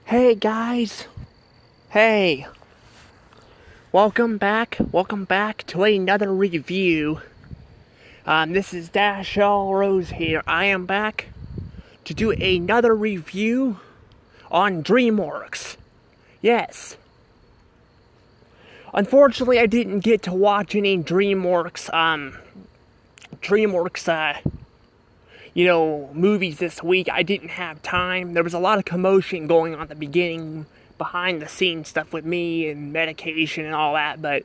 Hey guys, hey, welcome back to another review. This is Dash All Rose here. I am back to do another review on DreamWorks. Yes. Unfortunately, I didn't get to watch any DreamWorks, movies this week. I didn't have time. There was a lot of commotion going on at the beginning, behind the scenes stuff with me and medication and all that, but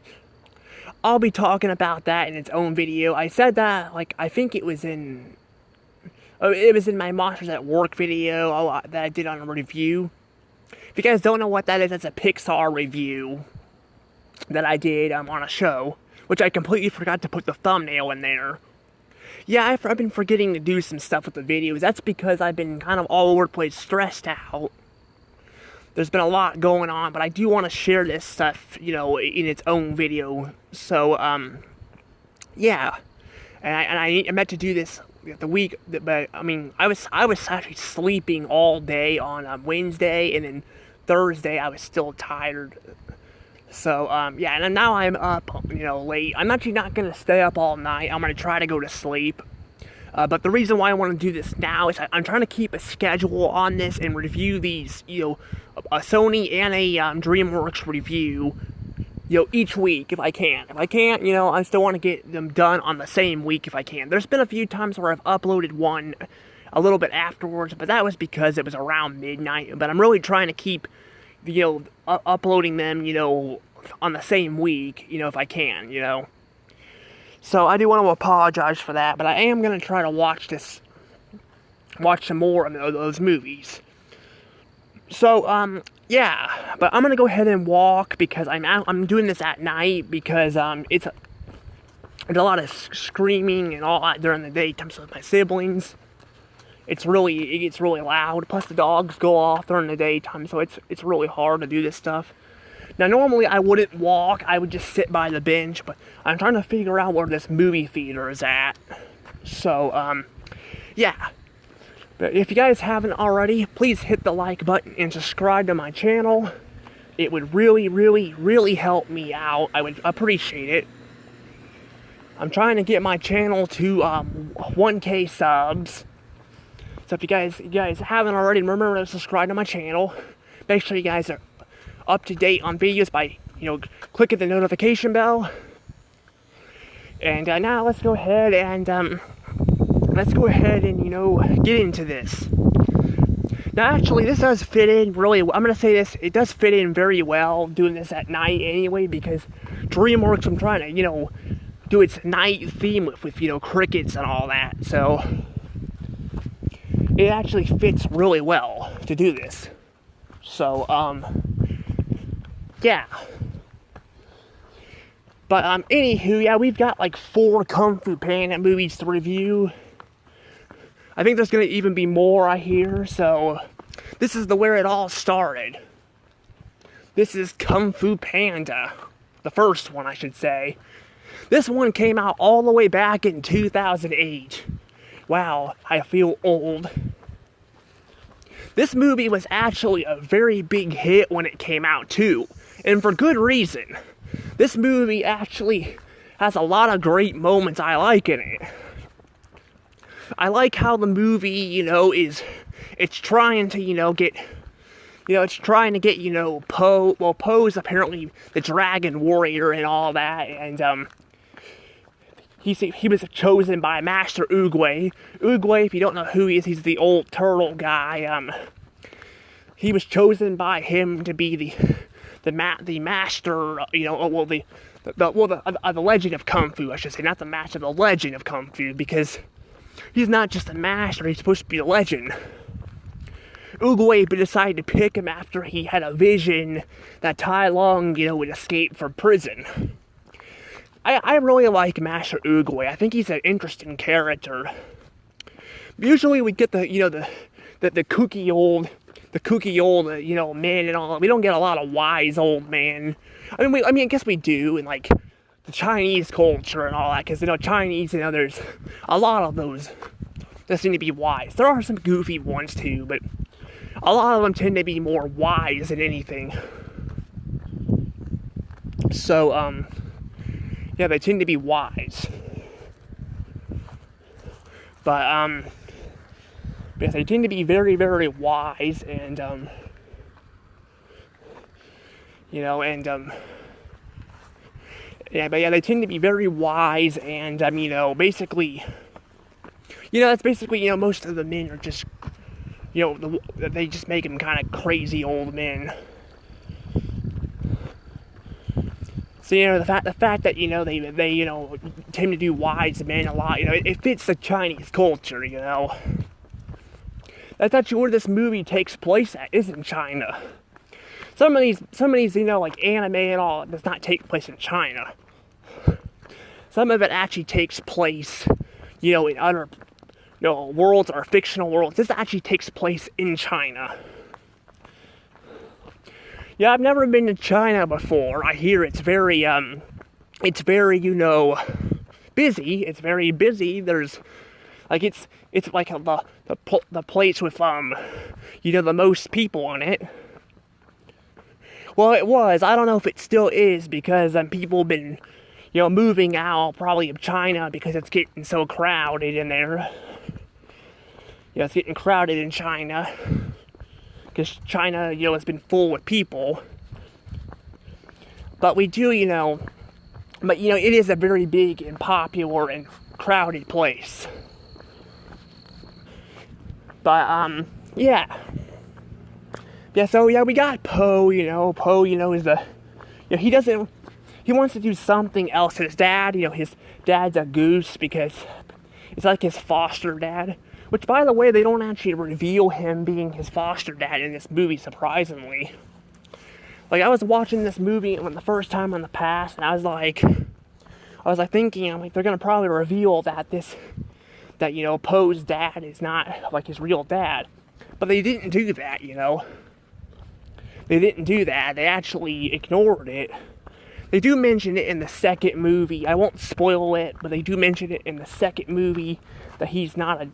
I'll be talking about that in its own video. I said that, I think it was in my Monsters at Work video that I did on a review. If you guys don't know what that is, that's a Pixar review that I did on a show, which I completely forgot to put the thumbnail in there. Yeah, I've been forgetting to do some stuff with the videos. That's because I've been kind of all over the place, stressed out. There's been a lot going on, but I do want to share this stuff, in its own video. So, yeah. And I meant to do this the week, but, I was actually sleeping all day on Wednesday, and then Thursday I was still tired. So, yeah, and now I'm up, late. I'm actually not going to stay up all night. I'm going to try to go to sleep. But the reason why I want to do this now is I'm trying to keep a schedule on this and review these, a Sony and a DreamWorks review, each week if I can. If I can't, I still want to get them done on the same week if I can. There's been a few times where I've uploaded one a little bit afterwards, but that was because it was around midnight. But I'm really trying to keep uploading them, on the same week, if I can, So I do want to apologize for that, but I am going to try to watch some more of those movies. So, yeah, but I'm going to go ahead and walk because I'm doing this at night because, it's a lot of screaming and all that during the daytime, so with my siblings. It gets really loud, plus the dogs go off during the daytime, so it's really hard to do this stuff. Now, normally I wouldn't walk, I would just sit by the bench, but I'm trying to figure out where this movie theater is at. So, yeah. But if you guys haven't already, please hit the like button and subscribe to my channel. It would really, really, really help me out. I would appreciate it. I'm trying to get my channel to 1K subs. So if you guys haven't already, remember to subscribe to my channel. Make sure you guys are up to date on videos by, clicking the notification bell. And now let's go ahead and get into this. Now, actually, this does fit in really. I'm gonna say this. It does fit in very well doing this at night anyway, because DreamWorks, I'm trying to, do its night theme with crickets and all that. So it actually fits really well to do this. So, yeah. But, anywho, yeah, we've got 4 Kung Fu Panda movies to review. I think there's gonna even be more, I hear, so this is where it all started. This is Kung Fu Panda. The first one, I should say. This one came out all the way back in 2008. Wow, I feel old. This movie was actually a very big hit when it came out, too. And for good reason. This movie actually has a lot of great moments I like in it. I like how the movie, it's trying to, get, Po. Well, Po's apparently the dragon warrior and all that, and, he was chosen by Master Oogway. Oogway, if you don't know who he is, he's the old turtle guy. He was chosen by him to be the master, the legend of Kung Fu, I should say, not the master, the legend of Kung Fu, because he's not just a master, he's supposed to be a legend. Oogway decided to pick him after he had a vision that Tai Lung, would escape from prison. I really like Master Oogway. I think he's an interesting character. Usually we get the kooky old, man and all. We don't get a lot of wise old man. I guess we do in the Chinese culture and all that, because Chinese, there's a lot of those that seem to be wise. There are some goofy ones too, but a lot of them tend to be more wise than anything. So, yeah, they tend to be wise. But, yes, they tend to be very, very wise, and, yeah, but yeah, they tend to be very wise, and, basically, that's basically, most of the men are just, they just make them kind of crazy old men. So, the fact that, they tend to do wise men a lot, it fits the Chinese culture, That's actually where this movie takes place at, is in China. Some of these, like anime and all, does not take place in China. Some of it actually takes place, in other, worlds or fictional worlds. This actually takes place in China. Yeah, I've never been to China before. I hear it's very, busy. It's very busy. There's, like, it's like the place with, the most people in it. Well, it was. I don't know if it still is, because people have been, moving out probably of China because it's getting so crowded in there. It's getting crowded in China. Because China, has been full with people. But we do, but, it is a very big and popular and crowded place. But, yeah. Yeah, so, yeah, we got Poe, Poe, is the, he wants to do something else. His dad, his dad's a goose because it's like his foster dad. Which, by the way, they don't actually reveal him being his foster dad in this movie, surprisingly. Like, I was watching this movie the first time in the past, and I was thinking, they're gonna probably reveal that Poe's dad is not, like, his real dad. But they didn't do that, They didn't do that. They actually ignored it. They do mention it in the second movie. I won't spoil it, but they do mention it in the second movie that he's not,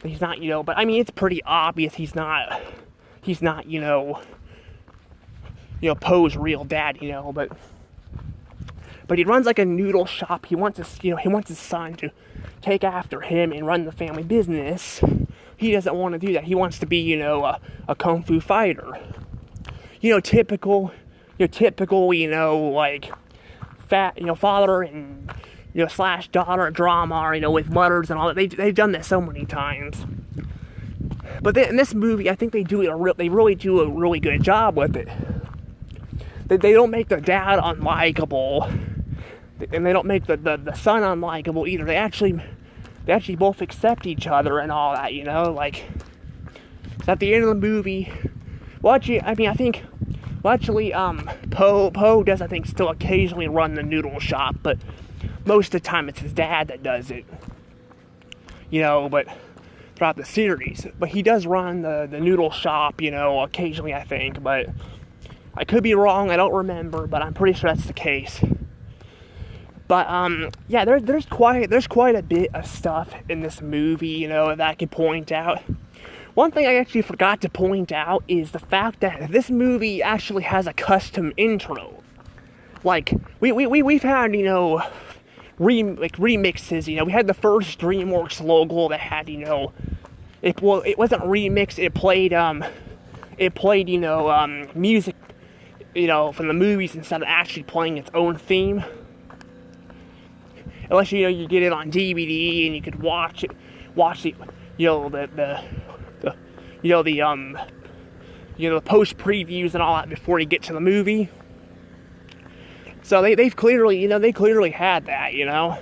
but I mean, it's pretty obvious he's not, Poe's real dad, but he runs like a noodle shop. He wants his son to take after him and run the family business. He doesn't want to do that. He wants to be, a kung fu fighter. Typical, like, fat, father and, slash daughter drama, with mothers and all that. They've done this so many times. But in this movie, I think they really do a really good job with it. They don't make the dad unlikable, and they don't make the son unlikable either. They actually both accept each other and all that, like, at the end of the movie. Well, actually, I think, Poe does, I think, still occasionally run the noodle shop, but most of the time it's his dad that does it. But throughout the series. But he does run the noodle shop, occasionally, I think, but I could be wrong, I don't remember, but I'm pretty sure that's the case. But, yeah, there's quite a bit of stuff in this movie, that I could point out. One thing I actually forgot to point out is the fact that this movie actually has a custom intro. Like, we've had, remixes, we had the first DreamWorks logo that had, it wasn't remixed, it played, music, from the movies instead of actually playing its own theme. Unless, you get it on DVD and you could watch the post previews and all that before you get to the movie. So they've clearly, had that, Yeah,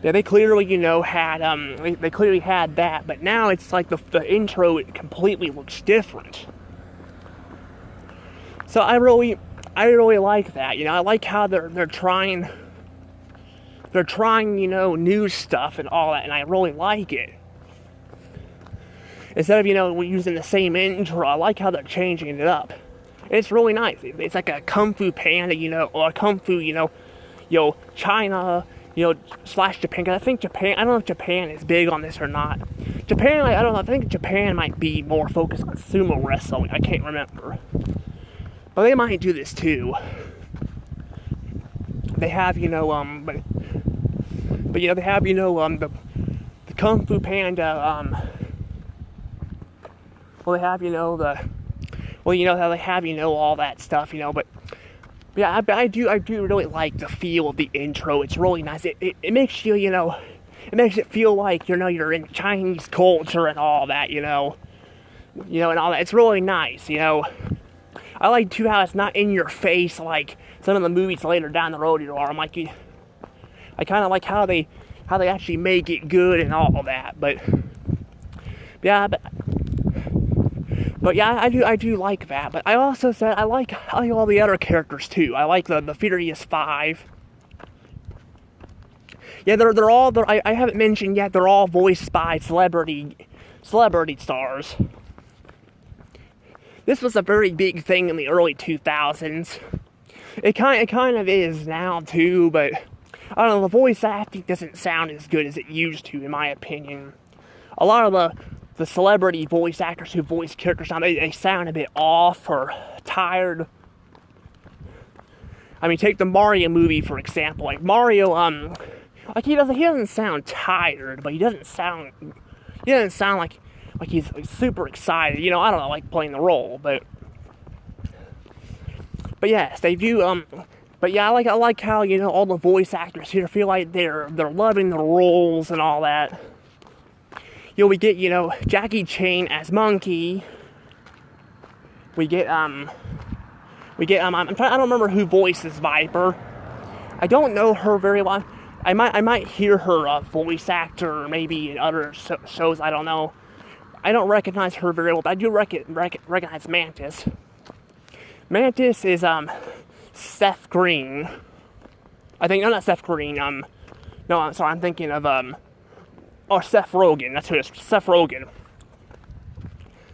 they clearly, they clearly had that, but now it's like the intro, it completely looks different. So I really like that, I like how they're trying, new stuff and all that, and I really like it. Instead of, using the same intro, I like how they're changing it up. It's really nice. It's like a Kung Fu Panda, or a Kung Fu, China, / Japan. Cause I think Japan, I don't know if Japan is big on this or not. Japan, I don't know, I think Japan might be more focused on sumo wrestling. I can't remember. But they might do this too. They have, but they have, the Kung Fu Panda, they have, how they have, all that stuff, but yeah, I do really like the feel of the intro. It's really nice. It makes you, it makes it feel like, you're in Chinese culture and all that, and all that. It's really nice, I like, too, how it's not in your face like some of the movies later down the road, I'm like, I kind of like how they actually make it good and all that, but yeah, I do like that. But I also said I like all the other characters too. I like the Furious Five. Yeah, they're all. I haven't mentioned yet. They're all voiced by celebrity stars. This was a very big thing in the early 2000s. It kind of is now too, but I don't know. The voice acting doesn't sound as good as it used to, in my opinion. A lot of the celebrity voice actors who voice characters now, they sound a bit off or tired. I mean, take the Mario movie for example. Like Mario, like he doesn't sound tired, but he doesn't sound like he's super excited. I don't know, like playing the role, but yes, they do. But yeah, I like how all the voice actors here feel like they're loving the roles and all that. We get, Jackie Chan as Monkey. We get, I don't remember who voices Viper. I don't know her very well. I might hear her voice actor maybe in other shows, I don't know. I don't recognize her very well, but I do recognize Mantis. Mantis is, Seth Green. I think, no, not Seth Green, no, I'm sorry, I'm thinking of, Seth Rogen. That's who it is. Seth Rogen.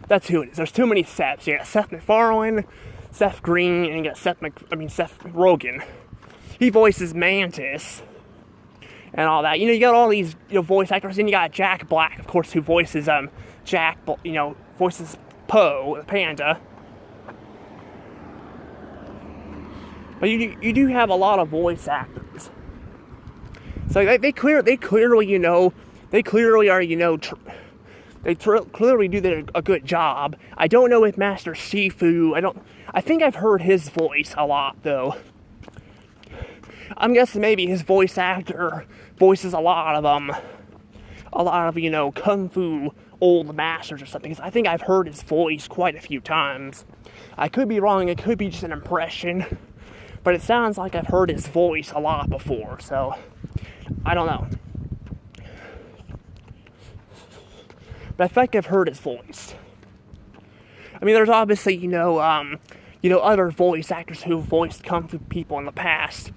That's who it is. There's too many Seths. You got Seth MacFarlane, Seth Green, and you got Seth Rogen. He voices Mantis and all that. You got all these voice actors. Then you got Jack Black, of course, who voices voices Poe, the panda. But you do have a lot of voice actors. So they clearly are, they clearly do a good job. I don't know if Master Shifu, I think I've heard his voice a lot, though. I'm guessing maybe his voice actor voices a lot of Kung Fu old masters or something, because I think I've heard his voice quite a few times. I could be wrong, it could be just an impression, but it sounds like I've heard his voice a lot before, so I don't know. But I think I've heard his voice. I mean, there's obviously, other voice actors who voiced Kung Fu people in the past.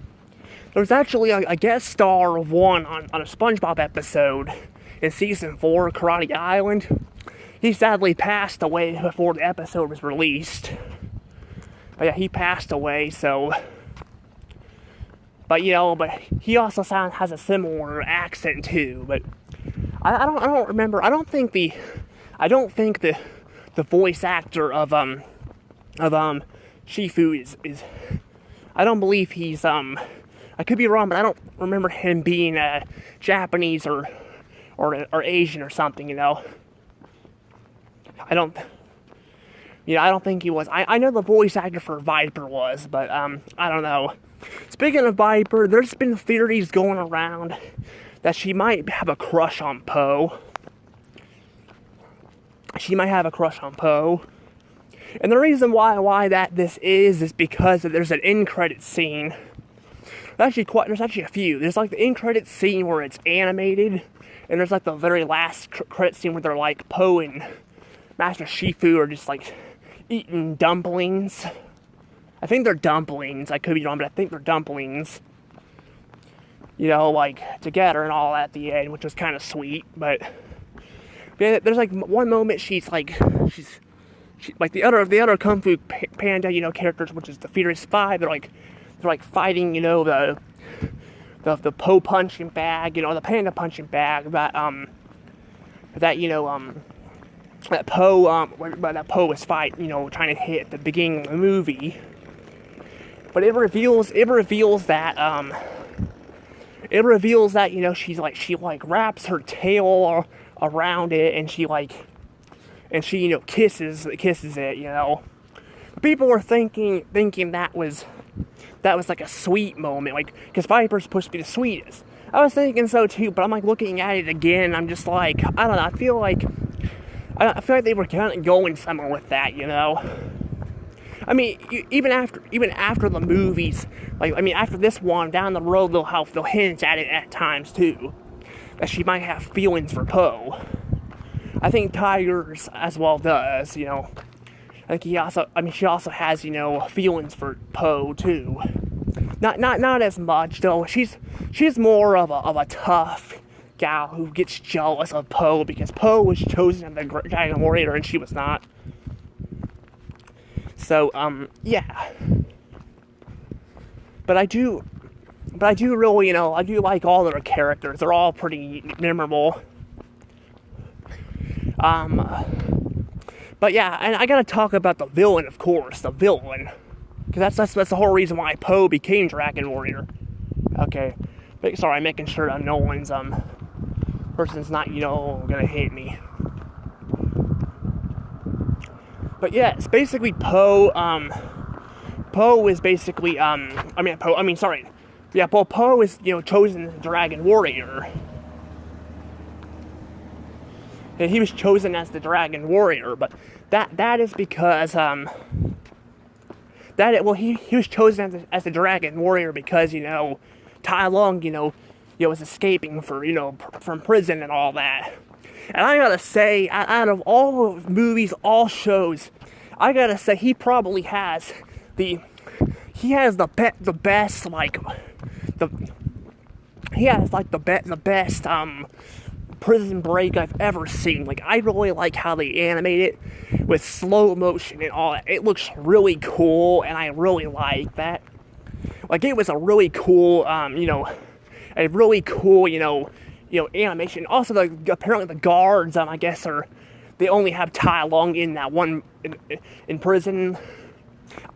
There's actually a guest star of one on a SpongeBob episode in Season 4, Karate Island. He sadly passed away before the episode was released. But yeah, he passed away, so... But he also has a similar accent too, but... I don't remember. I don't think the voice actor of Shifu is I don't believe he's I could be wrong, but I don't remember him being Japanese or Asian or something. I don't think he was. I know the voice actor for Viper was, but I don't know. Speaking of Viper, there's been theories going around that she might have a crush on Poe. She might have a crush on Poe. And the reason why this is because there's an end credit scene. There's actually a few. There's like the end credit scene where it's animated, and there's like the very last credit scene where they're like Poe and Master Shifu are just like eating dumplings. I think they're dumplings. I could be wrong, but I think they're dumplings. Like together and all at the end, which was kind of sweet. But yeah, there's like one moment she's like the other Kung Fu Panda characters, which is the Furious Five. They're like fighting the Poe punching bag, the panda punching bag that that, that Poe was trying to hit at the beginning of the movie. But it reveals that, she wraps her tail around it, and she kisses it. People were thinking that was like a sweet moment, because Viper's supposed to be the sweetest. I was thinking so too, but I'm looking at it again, and I'm just I don't know, I feel like they were kind of going somewhere with that, I mean, even after the movies, after this one, down the road, they'll hint at it at times too, that she might have feelings for Poe. I think Tigers as well does, I think she also has, feelings for Poe too. Not as much though. She's more of a tough gal who gets jealous of Poe because Poe was chosen as the Dragon Warrior and she was not. So, yeah. But I do really, I do like all their characters. They're all pretty memorable. But yeah, and I gotta talk about the villain, of course, because that's the whole reason why Poe became Dragon Warrior. Okay, but sorry, I'm making sure that no one's person's not gonna hate me. But yeah, it's basically Poe. Poe is basically Poe is chosen as Dragon Warrior. And he was chosen as the Dragon Warrior, but that is because he was chosen as the Dragon Warrior because Tai Lung was escaping from prison and all that. And I gotta say, out of all movies, all shows, I gotta say he probably has the best prison break I've ever seen. I really like how they animate it with slow motion and all that. It looks really cool, and I really like that. It was a really cool, animation. Also, apparently the guards, I guess, they only have Tai Lung in that one in prison.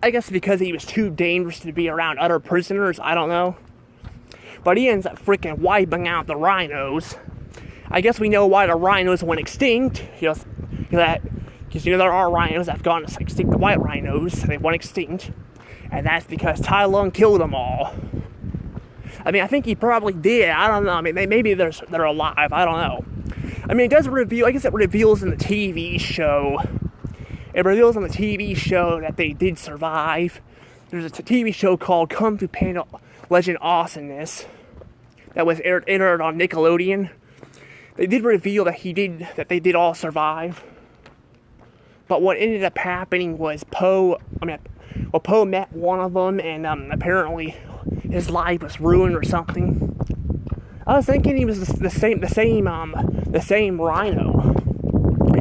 I guess because he was too dangerous to be around other prisoners. I don't know. But he ends up freaking wiping out the rhinos. I guess we know why the rhinos went extinct. Because there are rhinos that have gone extinct. The white rhinos, they went extinct, and that's because Tai Lung killed them all. I mean, I think he probably did. I don't know. I mean, maybe they're alive. I don't know. I mean, it does reveal. I guess it reveals in the TV show. It reveals in the TV show that they did survive. There's a TV show called Kung Fu Panda Legend Awesomeness that was aired on Nickelodeon. They did reveal that they did all survive. But what ended up happening was Poe met one of them, and apparently his life was ruined or something. I was thinking he was the same rhino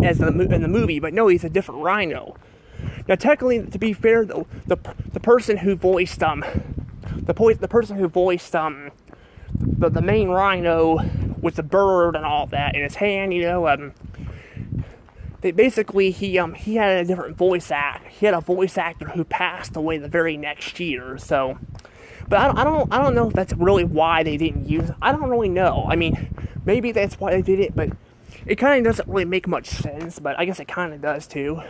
as in the movie, but no, he's a different rhino. Now, technically, to be fair, though, the person who voiced the main rhino with the bird and all that in his hand, they basically he had a different voice act. He had a voice actor who passed away the very next year. So, but I don't know if that's really why they didn't use it. I don't really know. I mean, maybe that's why they did it, but it kind of doesn't really make much sense. But I guess it kind of does too.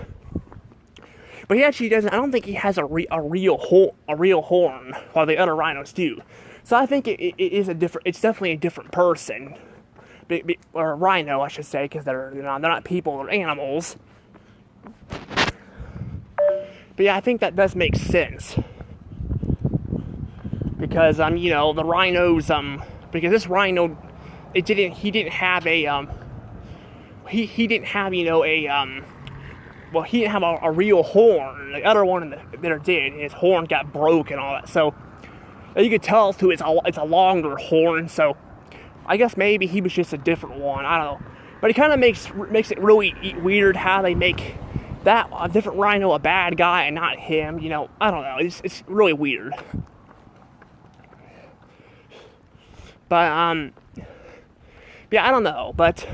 But he actually doesn't. I don't think he has a real horn, while the other rhinos do. So I think it is a different. It's definitely a different person, or a rhino, I should say, because they're not people or animals. But yeah, I think that does make sense because the rhinos because this rhino he didn't have a real horn. The other one there did. His horn got broke and all that. So you could tell too, it's a longer horn. So I guess maybe he was just a different one. I don't know. But it kind of makes it really weird how they make that a different rhino a bad guy and not him. I don't know. It's really weird. But yeah, I don't know. But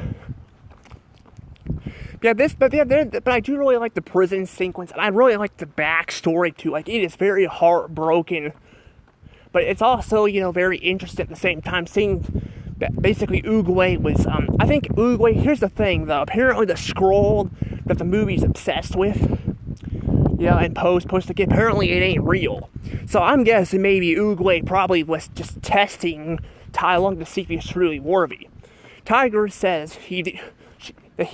but I do really like the prison sequence, and I really like the backstory too. Like, it is very heartbroken, but it's also, very interesting at the same time, seeing that basically Oogway was, I think Oogway, here's the thing though, apparently the scroll that the movie's obsessed with, and supposed to get, apparently it ain't real. So I'm guessing maybe Oogway probably was just testing Tai Lung to see if he's truly worthy. Tiger says she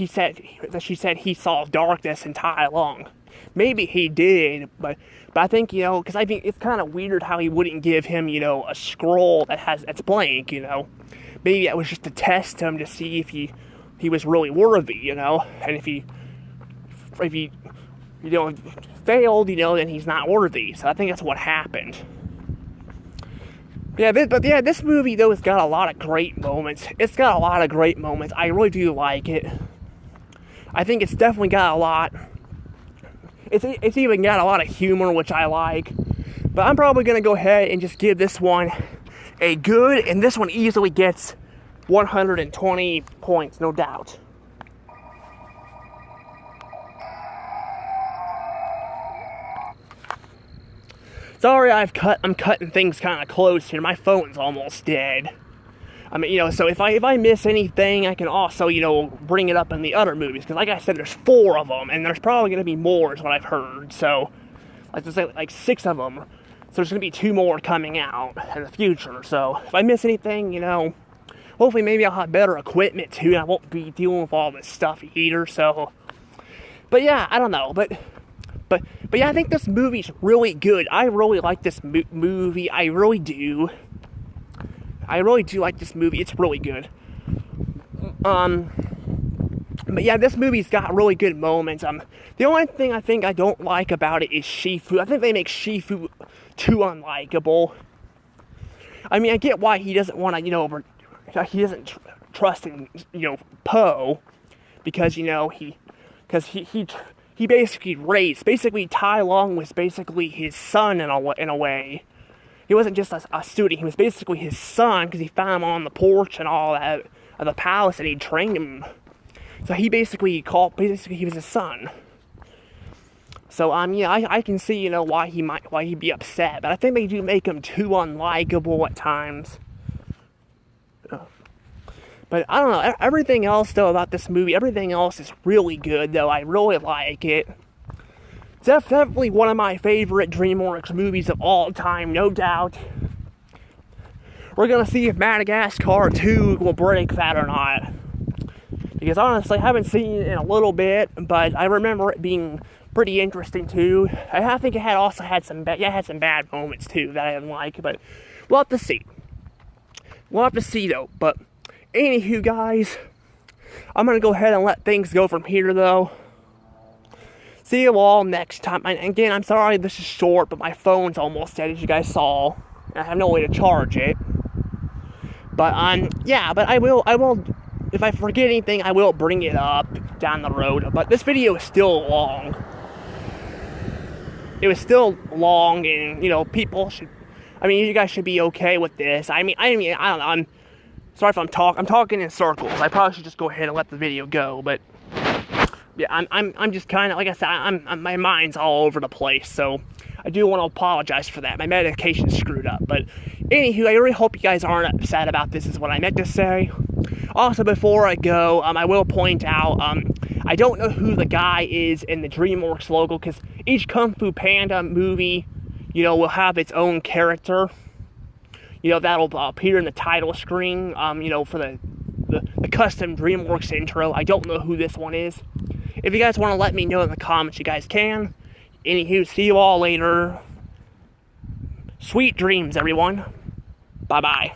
said he saw darkness in Tai Lung. Maybe he did, but I think, because I think it's kind of weird how he wouldn't give him, a scroll that's blank, Maybe that was just to test him to see if he was really worthy, and if he failed, then he's not worthy. So I think that's what happened. This movie, though, has got a lot of great moments. I really do like it. I think it's definitely got a lot. It's even got a lot of humor, which I like. But I'm probably going to go ahead and just give this one a good, and this one easily gets 120 points, no doubt. Sorry, I'm cutting things kind of close here. My phone's almost dead. I mean, so if I miss anything, I can also, bring it up in the other movies. Because like I said, there's 4 of them, and there's probably going to be more, is what I've heard. So, there's like 6 of them. So there's going to be 2 more coming out in the future. So, if I miss anything, hopefully maybe I'll have better equipment, too, and I won't be dealing with all this stuff either. So, but yeah, I don't know. But yeah, I think this movie's really good. I really like this movie. I really do. I really do like this movie. It's really good. But yeah, this movie's got really good moments. The only thing I think I don't like about it is Shifu. I think they make Shifu too unlikable. I mean, I get why he doesn't want to, he doesn't trust in, Po, because, he basically raised, Tai Lung was basically his son in a way. He wasn't just a student, he was basically his son, because he found him on the porch and all that of the palace, and he trained him. So he basically he was his son. So, I can see, why he'd be upset, but I think they do make him too unlikable at times. But I don't know, everything else, though, about this movie, everything else is really good, though. I really like it. It's definitely one of my favorite DreamWorks movies of all time, no doubt. We're gonna see if Madagascar 2 will break that or not. Because honestly, I haven't seen it in a little bit, but I remember it being pretty interesting, too. I think it had some bad moments, too, that I didn't like, but we'll have to see. Though. But anywho, guys, I'm going to go ahead and let things go from here, though. See you all next time. And again, I'm sorry this is short, but my phone's almost dead, as you guys saw. I have no way to charge it. But, but I will, if I forget anything, I will bring it up down the road. But this video is still long. It was still long, and, people should, you guys should be okay with this. I don't know, I'm sorry if I'm talking in circles. I probably should just go ahead and let the video go, but yeah, I'm just kind of, like I said, my mind's all over the place, so I do want to apologize for that. My medication's screwed up, but anywho, I really hope you guys aren't upset about this, is what I meant to say. Also, before I go, I will point out, I don't know who the guy is in the DreamWorks logo, because each Kung Fu Panda movie, will have its own character. That'll appear in the title screen, for the custom DreamWorks intro. I don't know who this one is. If you guys want to let me know in the comments, you guys can. Anywho, see you all later. Sweet dreams, everyone. Bye-bye.